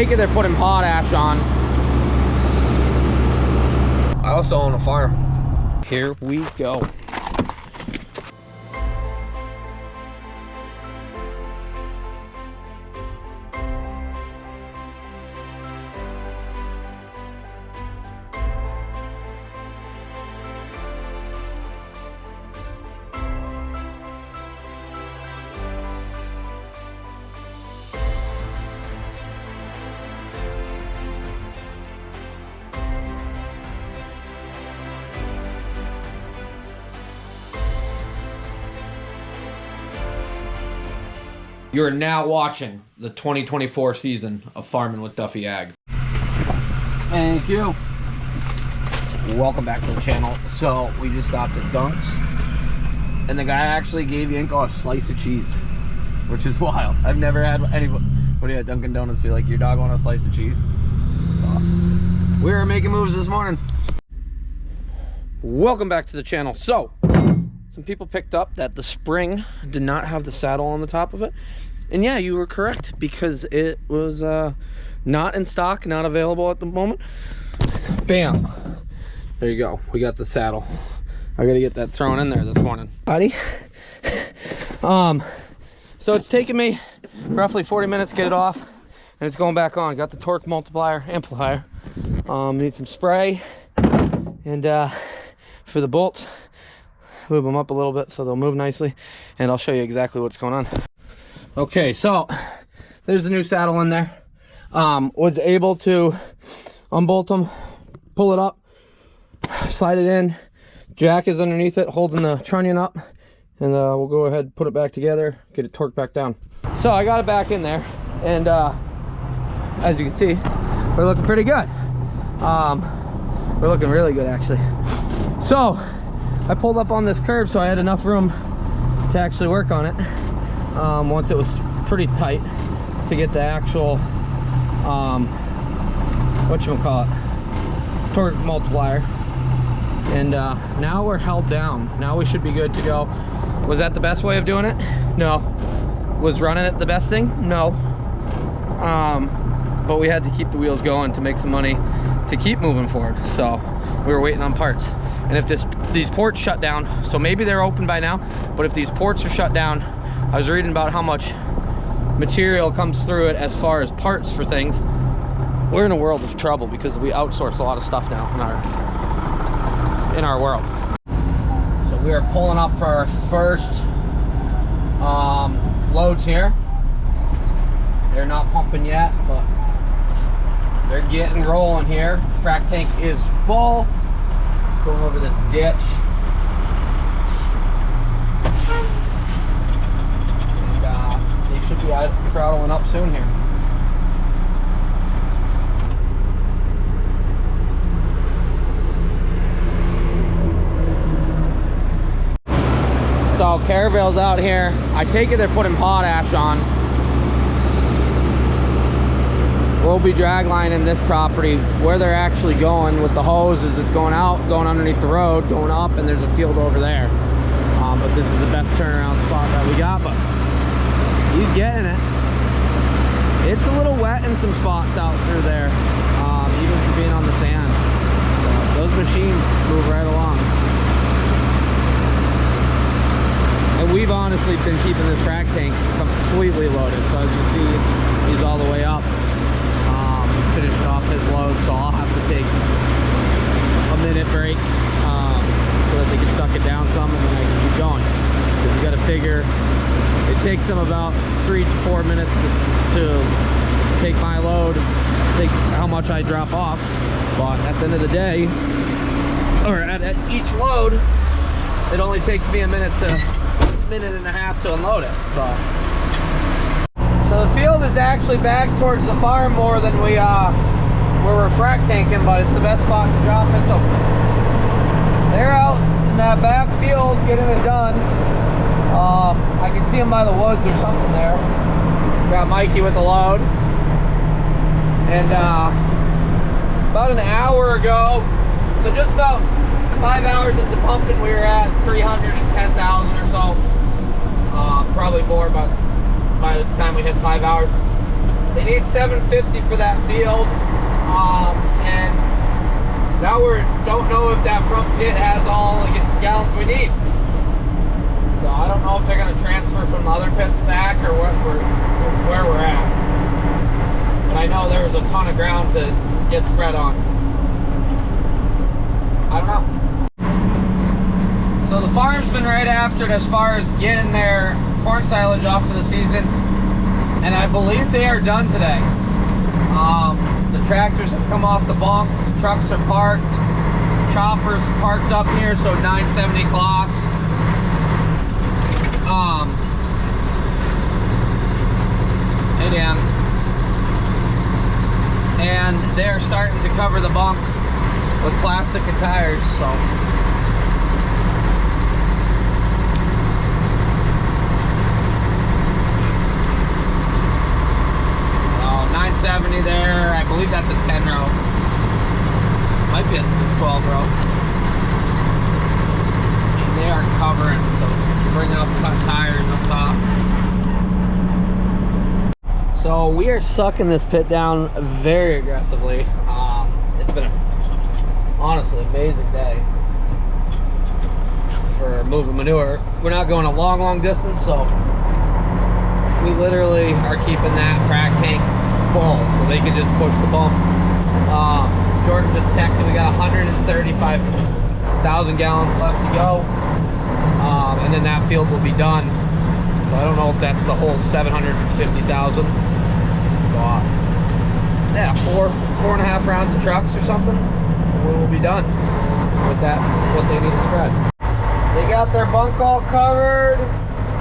take it they're putting potash on. I also own a farm. Here we go. You are now watching the 2024 season of Farming with Duffy Ag. Thank you. Welcome back to the channel. So we just stopped at Dunk's, and the guy actually gave Yanko a slice of cheese, which is wild. I've never had anybody at Dunkin' Donuts be like, your dog want a slice of cheese? We were making moves this morning. Welcome back to the channel. So some people picked up that the spring did not have the saddle on the top of it. And yeah, you were correct, because it was not in stock, not available at the moment. Bam. There you go. We got the saddle. I gotta get that thrown in there this morning. Buddy. So it's taken me roughly 40 minutes to get it off, and it's going back on. Got the torque multiplier amplifier. Need some spray, and for the bolts, lube them up a little bit so they'll move nicely, and I'll show you exactly what's going on. Okay, so there's the new saddle in there. Was able to unbolt them, pull it up, slide it in. Jack is underneath it holding the trunnion up, and we'll go ahead and put it back together, get it torqued back down. So I got it back in there, and as you can see, we're looking pretty good. We're looking really good, actually. So I pulled up on this curb, so I had enough room to actually work on it. Once it was pretty tight, to get the actual whatchamacallit, torque multiplier. And now we're held down. Now we should be good to go. Was that the best way of doing it? No. Was running it the best thing? No. But we had to keep the wheels going to make some money to keep moving forward. So we were waiting on parts. And if these ports shut down, so maybe they're open by now, but if these ports are shut down, I was reading about how much material comes through it as far as parts for things. We're in a world of trouble because we outsource a lot of stuff now in our world. So we are pulling up for our first loads here. They're not pumping yet, but they're getting rolling here. Frac tank is full. Going over this ditch. And they should be throttling up soon here. So Caravel's out here. I take it they're putting potash on. We'll be drag lining this property. Where they're actually going with the hose is it's going out, going underneath the road, going up, and there's a field over there. But this is the best turnaround spot that we got, but he's getting it. It's a little wet in some spots out through there, even for being on the sand. So those machines move right along. And we've honestly been keeping this frac tank completely loaded. So as you see, he's all the way up. Finishing off his load, so I'll have to take a minute break so that they can suck it down some, and then I can keep going. Because you got to figure it takes them about 3 to 4 minutes to take my load, take how much I drop off. But at the end of the day, or at each load, it only takes me a minute and a half to unload it. So the field is actually back towards the farm more than where we're frac tanking, but it's the best spot to drop it. So they're out in that back field getting it done. I can see them by the woods or something there. Got Mikey with the load. And about an hour ago, so just about 5 hours into pumping, we were at 310,000 or so. Probably more, but by the time we hit 5 hours, They need 750 for that field, and now we don't know if that front pit has all the gallons we need. So I don't know if they're going to transfer from the other pits back or where we're at. But I know there's a ton of ground to get spread on. I don't know. So the farm's been right after it as far as getting their corn silage off for the season, and I believe they are done today. The tractors have come off the bunk, the trucks are parked, choppers parked up here, so 970 class. Hey Dan. And they're starting to cover the bunk with plastic and tires, so. So 970 there, I believe that's a 10 row. Might be a 12 row. And they are covering, so bringing up cut tires up top. So we are sucking this pit down very aggressively. It's been an honestly amazing day for moving manure. We're not going a long distance, so we literally are keeping that frac tank full so they can just push the pump. Jordan just texted, we got 135,000 gallons left to go, and then that field will be done. So I don't know if that's the whole 750,000. Yeah, four and a half rounds of trucks or something. We will be done with that, what they need to spread. They got their bunk all covered,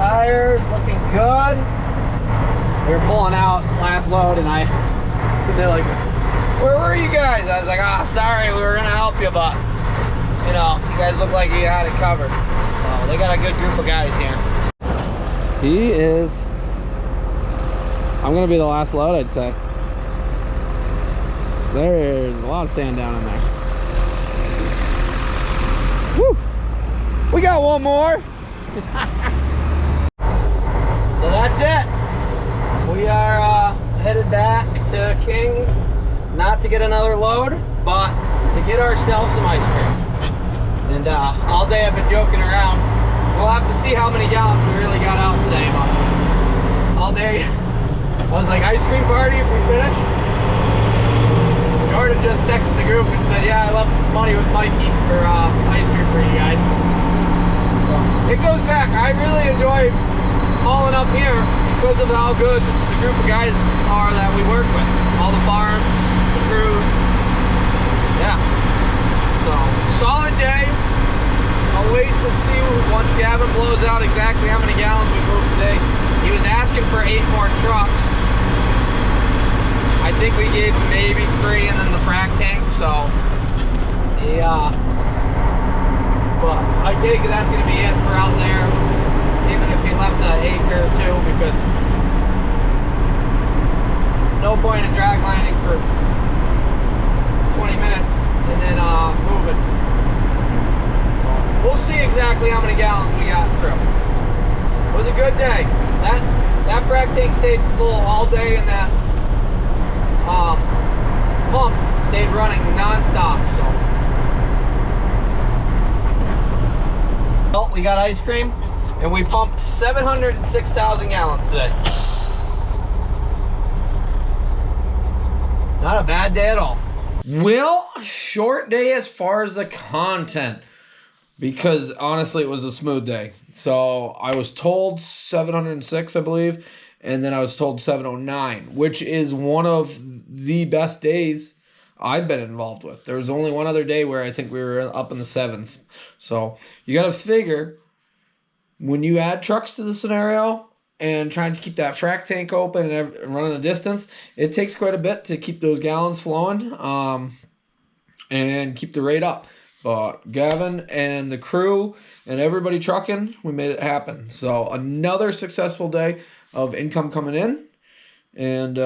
tires looking good. We were pulling out last load and they're like, where were you guys? I was like, sorry, we were gonna help you, but you know, you guys look like you had it covered. So they got a good group of guys here. He is, I'm gonna be the last load, I'd say. There's a lot of sand down in there. Woo! We got one more. So that's it. We are headed back to King's, not to get another load, but to get ourselves some ice cream. And all day I've been joking around. We'll have to see how many gallons we really got out today, but all day I was like, ice cream party if we finish. Jordan just texted the group and said, yeah, I left money with Mikey for ice cream for you guys. So it goes back. I really enjoy hauling up here because of how good the group of guys are that we work with. All the farms, the crews. Yeah. So, solid day. I'll wait to see once Gavin blows out exactly how many gallons we moved today. He was asking for 8 more trucks. I think we gave him maybe 3 and then the frac tank, so yeah. But I take it that's gonna be it for out there, even if he left an acre or 2, because no point in drag lining for 20 minutes and then moving. We'll see exactly how many gallons we got through. It was a good day. That frac tank stayed full all day, and that pump stayed running non-stop. So, well, we got ice cream, and we pumped 706,000 gallons today. Not a bad day at all. Well, short day as far as the content, because honestly it was a smooth day. So I was told 706, I believe, and then I was told 709, which is one of the best days I've been involved with. There was only one other day where I think we were up in the 7s. So you got to figure, when you add trucks to the scenario and trying to keep that frac tank open and running the distance, it takes quite a bit to keep those gallons flowing and keep the rate up. But Gavin and the crew and everybody trucking, we made it happen. So another successful day of income coming in, and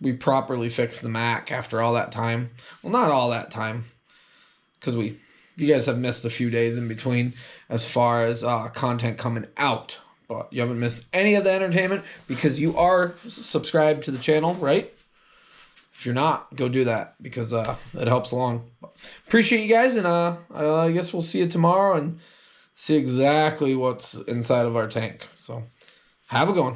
we properly fixed the Mack after all that time. Well, not all that time, because you guys have missed a few days in between as far as content coming out. but you haven't missed any of the entertainment because you are subscribed to the channel, right? If you're not, go do that because it helps along. Appreciate you guys, and I guess we'll see you tomorrow and see exactly what's inside of our tank. So have a good one.